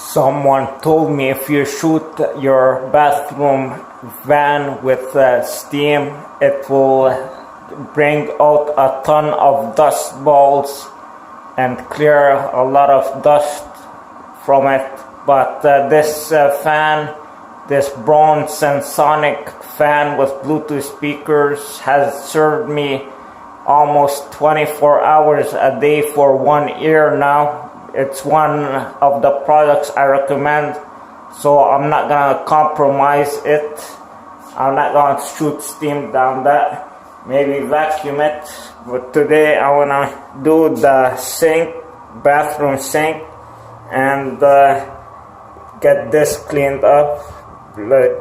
Someone told me if you shoot your bathroom van with steam, it will bring out a ton of dust balls and clear a lot of dust from it. But this fan, this Braun Sonic fan with Bluetooth speakers, has served me almost 24 hours a day for 1 year now. It's one of the products I recommend, so I'm not gonna compromise it. I'm not gonna shoot steam down that. Maybe vacuum it, but today I wanna do the sink, bathroom sink, and get this cleaned up.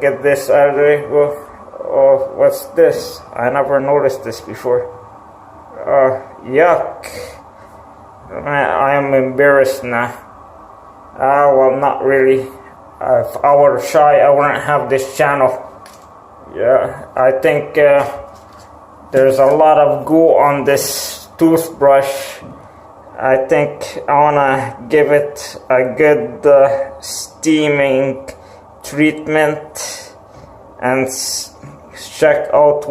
Get this out of the way. Oh, what's this? I never noticed this before. Yuck. I am embarrassed now. Well, not really. If I were shy, I wouldn't have this channel. Yeah, I think there's a lot of goo on this toothbrush. I think I wanna give it a good steaming treatment and check out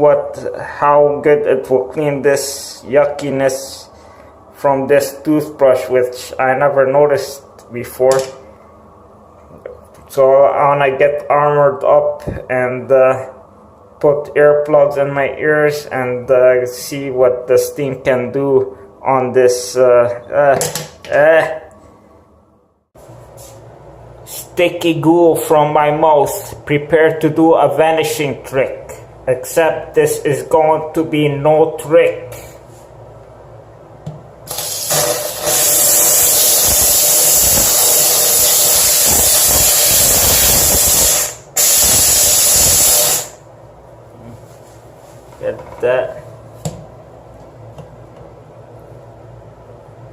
how good it will clean this yuckiness from this toothbrush, which I never noticed before. So I wanna get armored up and put earplugs in my ears and see what the steam can do on this sticky goo from my mouth. Prepare to do a vanishing trick, except this is going to be no trick. Get that.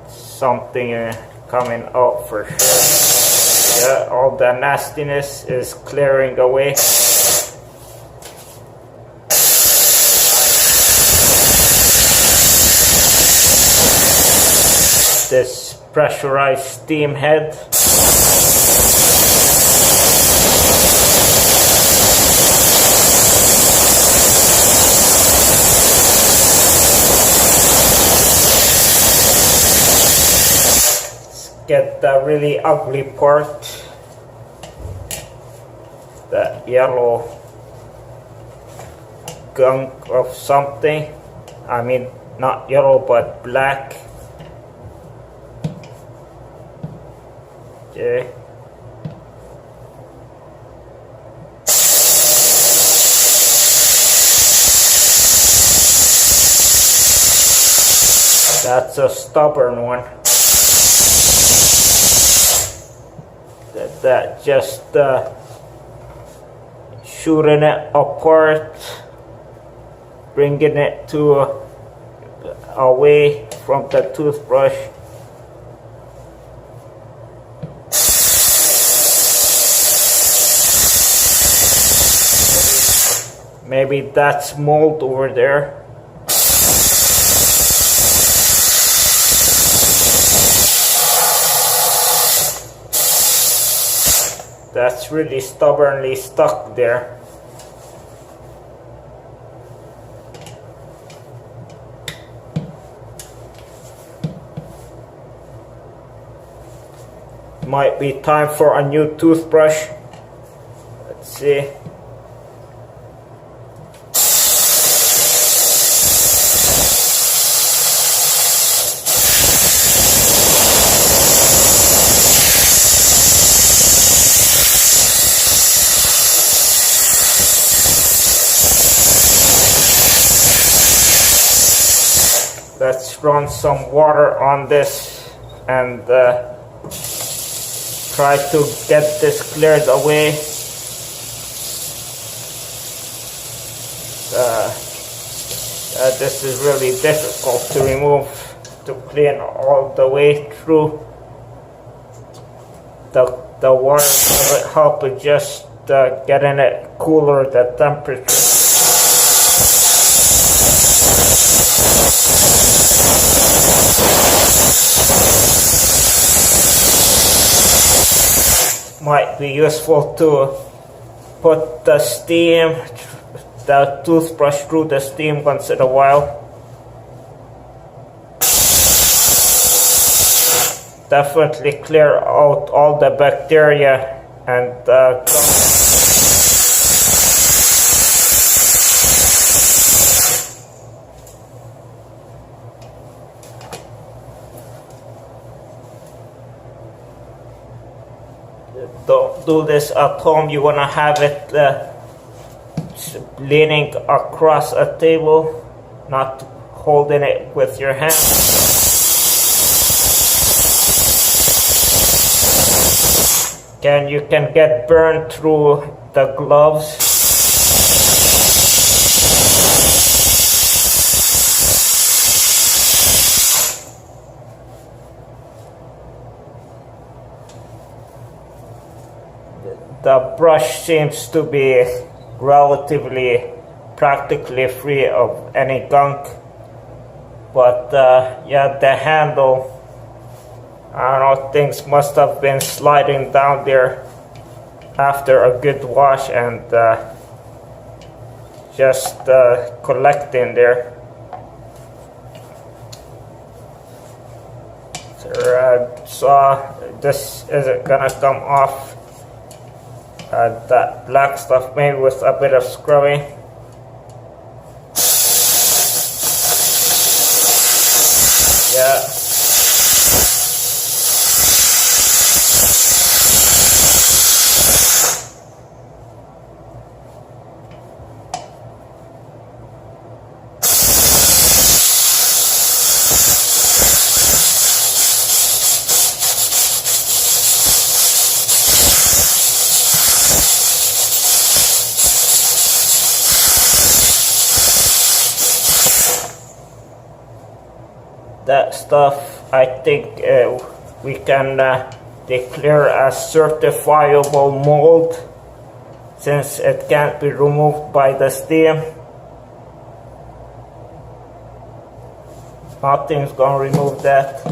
Something coming out for sure. Yeah, all the nastiness is clearing away. This pressurized steam head. Get the really ugly part, that yellow gunk of something. I mean, not yellow but black. Okay. That's a stubborn one. That just shooting it apart, bringing it to away from the toothbrush. Maybe that's mold over there. That's really stubbornly stuck there. Might be time for a new toothbrush. Let's see. Let's run some water on this and try to get this cleared away. This is really difficult to remove, to clean all the way through. The water will help with just getting it cooler, the temperature. might be useful to put the toothbrush through the steam once in a while. Definitely clear out all the bacteria and don't do this at home. You want to have it leaning across a table, not holding it with your hand. You can get burned through the gloves. The brush seems to be practically free of any gunk, but yeah, the handle, I don't know, things must have been sliding down there after a good wash and just collecting there. So this isn't gonna come off. That black stuff, maybe with a bit of scrubbing. Yeah. That stuff, I think we can declare as certifiable mold, since it can't be removed by the steam. Nothing's gonna remove that.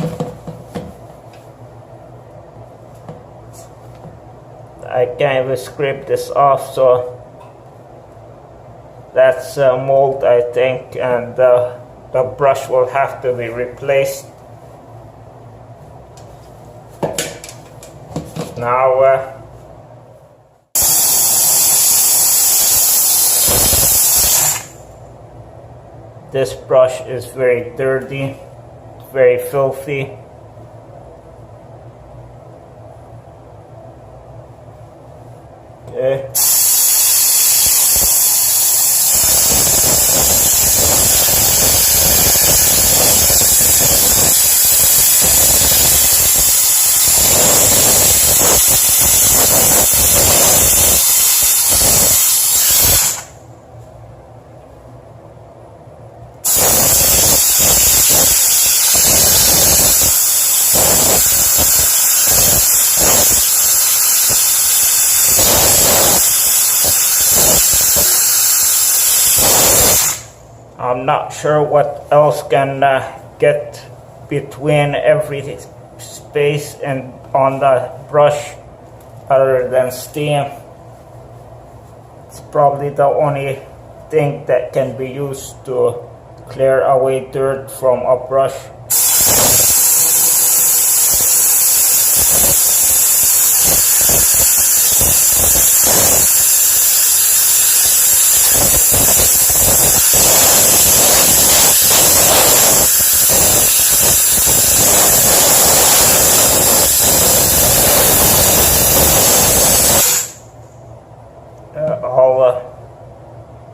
I can't even scrape this off, so that's mold, I think, and the brush will have to be replaced. Now this brush is very dirty, very filthy. Okay. I'm not sure what else can get between every space and on the brush other than steam. It's probably the only thing that can be used to clear away dirt from a brush.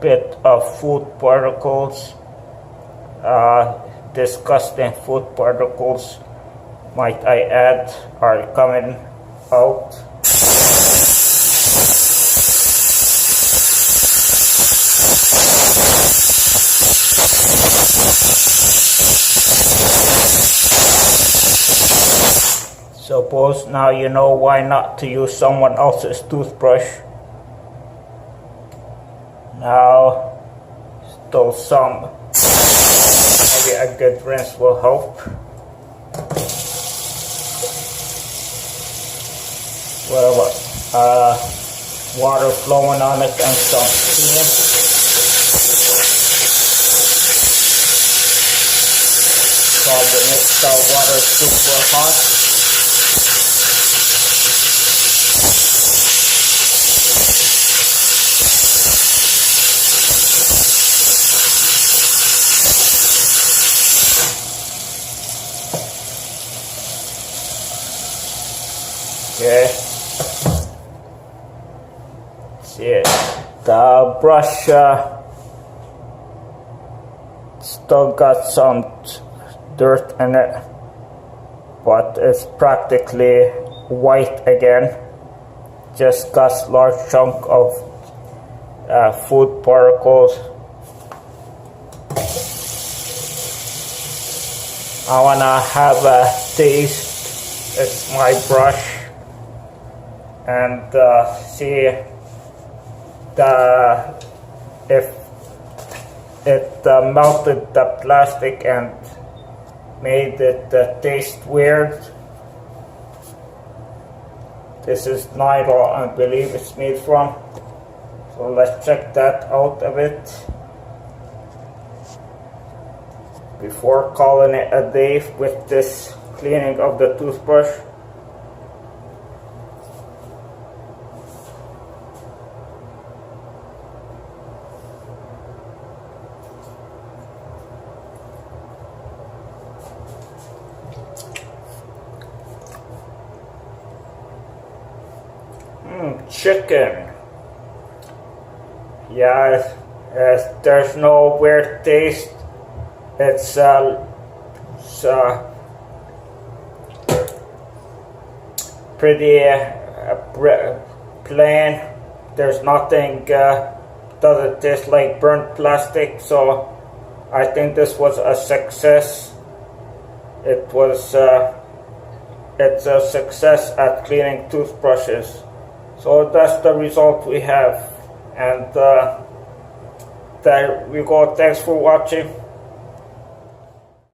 A bit of food particles, disgusting food particles, might I add, are coming out. Suppose now you know why not to use someone else's toothbrush. Now, still some, maybe a good rinse will help. What about water flowing on it and some steam. So when it's the water super hot, okay. See it. The brush still got some dirt in it, but it's practically white again. Just got a large chunk of food particles. I wanna have a taste. It's my brush, and see if it melted the plastic and made it taste weird. This is nylon, I believe it's made from. So let's check that out a bit before calling it a day with this cleaning of the toothbrush. Chicken. Yeah, there's no weird taste. It's pretty plain. There's nothing doesn't taste like burnt plastic, so I think this was a success. It was it's a success at cleaning toothbrushes. So that's the result we have, and there we go. Thanks for watching.